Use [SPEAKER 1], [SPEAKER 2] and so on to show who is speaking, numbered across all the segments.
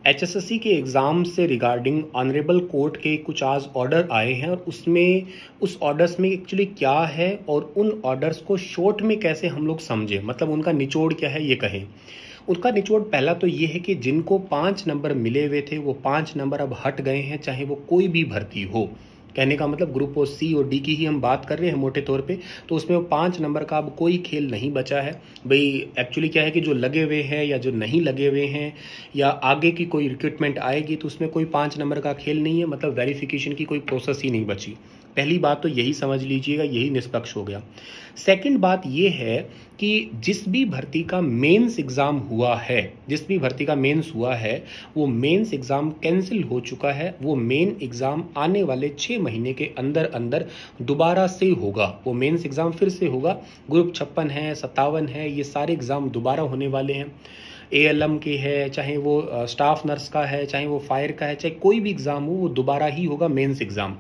[SPEAKER 1] HSSC के exam से regarding honourable court के कुछ आज ऑर्डर आए हैं और उसमें उस ऑर्डर्स में एक्चुअली क्या है और उन ऑर्डर्स को शॉर्ट में कैसे हम लोग समझें, मतलब उनका निचोड़ क्या है ये कहें। उनका निचोड़ पहला तो ये है कि जिनको 5 नंबर मिले हुए थे वो 5 नंबर अब हट गए हैं, चाहे वो कोई भी भर्ती हो। कहने का मतलब ग्रुप ओ सी और डी की ही हम बात कर रहे हैं मोटे तौर पे, तो उसमें वो 5 नंबर का अब कोई खेल नहीं बचा है। भाई एक्चुअली क्या है कि जो लगे हुए हैं या जो नहीं लगे हुए हैं या आगे की कोई रिक्रूटमेंट आएगी तो उसमें कोई 5 नंबर का खेल नहीं है, मतलब वेरिफिकेशन की कोई प्रोसेस ही नहीं बची। पहली बात तो यही समझ लीजिएगा, यही निष्पक्ष हो गया। सेकंड बात ये है कि जिस भी भर्ती का मेंस एग्ज़ाम हुआ है, जिस भी भर्ती का मेंस हुआ है वो मेंस एग्ज़ाम कैंसिल हो चुका है। वो मेन एग्ज़ाम आने वाले 6 महीने के अंदर अंदर दोबारा से होगा। वो मेंस एग्ज़ाम फिर से होगा। ग्रुप 56 है, 57 है, ये सारे एग्ज़ाम दोबारा होने वाले हैं। एएलएम के है, चाहे वो स्टाफ नर्स का है, चाहे वो फायर का है, चाहे कोई भी एग्ज़ाम हो वो दोबारा ही होगा मेंस एग्ज़ाम।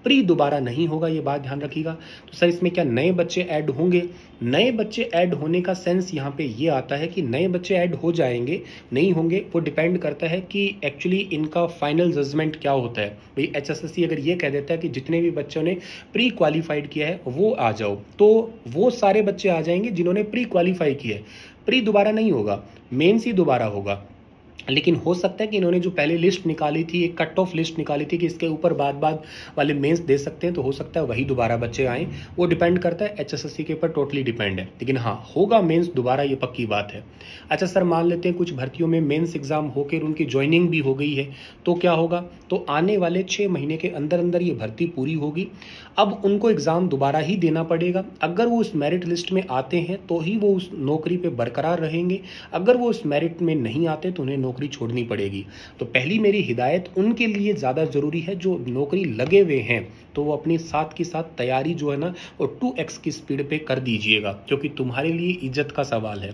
[SPEAKER 1] प्री दोबारा नहीं होगा, ये बात ध्यान रखिएगा। तो सर इसमें क्या नए बच्चे ऐड होंगे? नए बच्चे ऐड होने का सेंस यहाँ पे ये आता है कि नए बच्चे ऐड हो जाएंगे, नहीं होंगे वो डिपेंड करता है कि एक्चुअली इनका फाइनल जजमेंट क्या होता है। भाई एचएसएससी अगर ये कह देता है कि जितने भी बच्चों ने प्री क्वालिफाइड किया है वो आ जाओ, तो वो सारे बच्चे आ जाएंगे जिन्होंने प्री क्वालिफाई किया है। प्री दोबारा नहीं होगा, मेंस ही दोबारा होगा। लेकिन हो सकता है कि इन्होंने जो पहले लिस्ट निकाली थी, एक कट ऑफ लिस्ट निकाली थी कि इसके ऊपर बाद बाद वाले मेंस दे सकते हैं, तो हो सकता है वही दोबारा बच्चे आएँ। वो डिपेंड करता है एचएसएससी के ऊपर, टोटली डिपेंड है। लेकिन हाँ, होगा मेंस दोबारा, ये पक्की बात है। अच्छा सर, मान लेते हैं कुछ भर्तियों में मेंस एग्जाम होकर उनकी ज्वाइनिंग भी हो गई है, तो क्या होगा? तो आने वाले 6 महीने के अंदर अंदर ये भर्ती पूरी होगी। अब उनको एग्ज़ाम दोबारा ही देना पड़ेगा। अगर वो उस मेरिट लिस्ट में आते हैं तो ही वो उस नौकरी पे बरकरार रहेंगे। अगर वो उस मेरिट में नहीं आते तो उन्हें नौकरी छोड़नी पड़ेगी। तो पहली मेरी हिदायत उनके लिए ज़्यादा ज़रूरी है जो नौकरी लगे हुए हैं, तो वो अपनी साथ की साथ तैयारी जो है ना वो 2x की स्पीड पे कर दीजिएगा, क्योंकि तुम्हारे लिए इज्जत का सवाल है।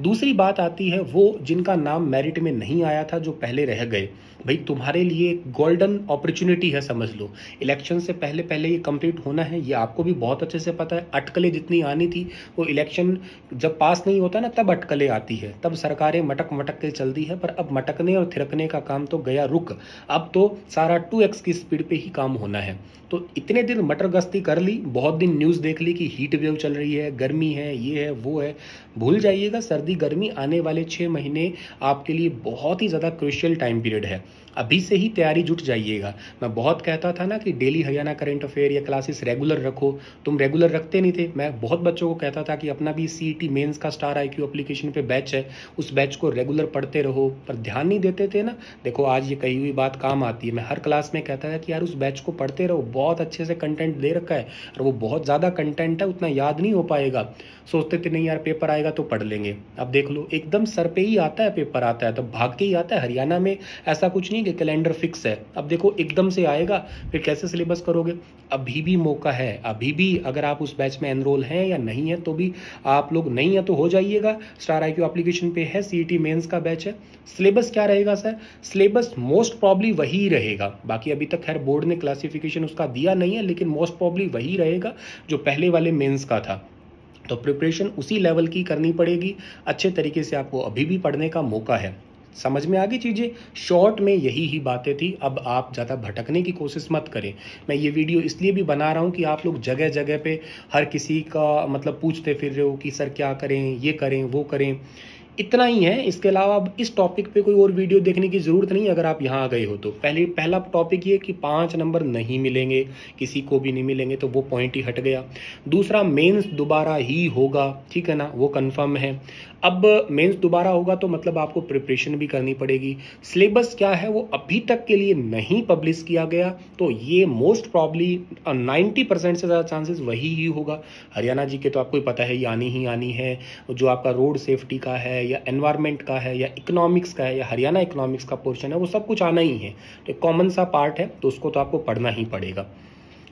[SPEAKER 1] दूसरी बात आती है वो जिनका नाम मेरिट में नहीं आया था, जो पहले रह गए। भाई तुम्हारे लिए गोल्डन अपॉर्चुनिटी है, समझ लो। इलेक्शन से पहले पहले ये कंप्लीट होना है, ये आपको भी बहुत अच्छे से पता है। अटकलें जितनी आनी थी, वो इलेक्शन जब पास नहीं होता ना तब अटकलें आती है, तब सरकारें मटक मटक के चलती है। पर अब मटकने और थिरकने का काम तो गया रुक, अब तो सारा 2x की स्पीड पे ही काम होना है। तो इतने दिन मटर गश्ती कर ली, बहुत दिन न्यूज़ देख ली कि हीट वेव चल रही है, गर्मी है, ये है वो है, भूल जाइएगा। सर्दी गर्मी आने वाले 6 महीने आपके लिए बहुत ही ज़्यादा क्रूशियल टाइम पीरियड है। अभी से ही तैयारी जुट जाइएगा। मैं बहुत कहता था ना कि डेली हरियाणा करंट अफेयर या क्लासेस रेगुलर रखो, तुम रेगुलर रखते नहीं थे। मैं बहुत बच्चों को कहता था कि अपना भी सीईटी मेंस का स्टार आईक्यू एप्लीकेशन पे बैच है, उस बैच को रेगुलर पढ़ते रहो, पर ध्यान नहीं देते थे ना। देखो आज ये कही हुई बात काम आती है। मैं हर क्लास में कहता था कि यार उस बैच को पढ़ते रहो, बहुत अच्छे से कंटेंट दे रखा है, और वो बहुत ज़्यादा कंटेंट है, उतना याद नहीं हो पाएगा। सोचते थे नहीं यार पेपर आएगा तो पढ़ लेंगे, अब देख लो एकदम सर पे ही आता है, पेपर आता है तो भाग के ही आता है। हरियाणा में ऐसा कुछ नहीं कि कैलेंडर फिक्स है, अब देखो एकदम से आएगा, फिर कैसे सिलेबस करोगे? अभी भी मौका है, अभी भी अगर आप उस बैच में एनरोल हैं या नहीं है तो भी आप लोग नहीं है तो हो जाइएगा। स्टार आईक्यू एप्लीकेशन पे है, सीईटी मेंस का बैच है। सिलेबस क्या रहेगा सर? सिलेबस मोस्ट प्रॉब्ली वही रहेगा। बाकी अभी तक खैर बोर्ड ने क्लासिफिकेशन उसका दिया नहीं है, लेकिन मोस्ट प्रॉब्ली वही रहेगा जो पहले वाले मेंस का था। तो प्रिपरेशन उसी लेवल की करनी पड़ेगी। अच्छे तरीके से आपको अभी भी पढ़ने का मौका है। समझ में आ गई चीज़ें? शॉर्ट में यही ही बातें थी। अब आप ज़्यादा भटकने की कोशिश मत करें। मैं ये वीडियो इसलिए भी बना रहा हूँ कि आप लोग जगह जगह पे हर किसी का मतलब पूछते फिर रहे हो कि सर क्या करें, ये करें, वो करें। इतना ही है, इसके अलावा अब इस टॉपिक पे कोई और वीडियो देखने की ज़रूरत नहीं। अगर आप यहाँ आ गए हो तो पहला टॉपिक ये कि 5 नंबर नहीं मिलेंगे, किसी को भी नहीं मिलेंगे, तो वो पॉइंट ही हट गया। दूसरा, मेंस दोबारा ही होगा, ठीक है ना, वो कंफर्म है। अब मेंस दोबारा होगा तो मतलब आपको प्रिपरेशन भी करनी पड़ेगी। सिलेबस क्या है वो अभी तक के लिए नहीं पब्लिश किया गया, तो ये मोस्ट प्रॉब्ली 90% से ज़्यादा चांसेस वही ही होगा। हरियाणा जी के तो आपको ही पता है, ये आनी ही आनी है। जो आपका रोड सेफ्टी का है या एनवायरनमेंट का है या इकोनॉमिक्स का है या हरियाणा इकोनॉमिक्स का पोर्शन है, वो सब कुछ आना ही है। तो एक कॉमन सा पार्ट है, तो उसको तो आपको पढ़ना ही पड़ेगा।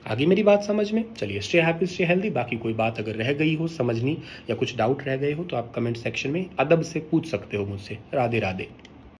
[SPEAKER 1] आगे मेरी बात समझ में? चलिए, स्टे हैप्पी स्टे हेल्दी। बाकी कोई बात अगर रह गई हो समझनी या कुछ डाउट रह गए हो तो आप कमेंट सेक्शन में अदब से पूछ सकते हो मुझसे। राधे राधे।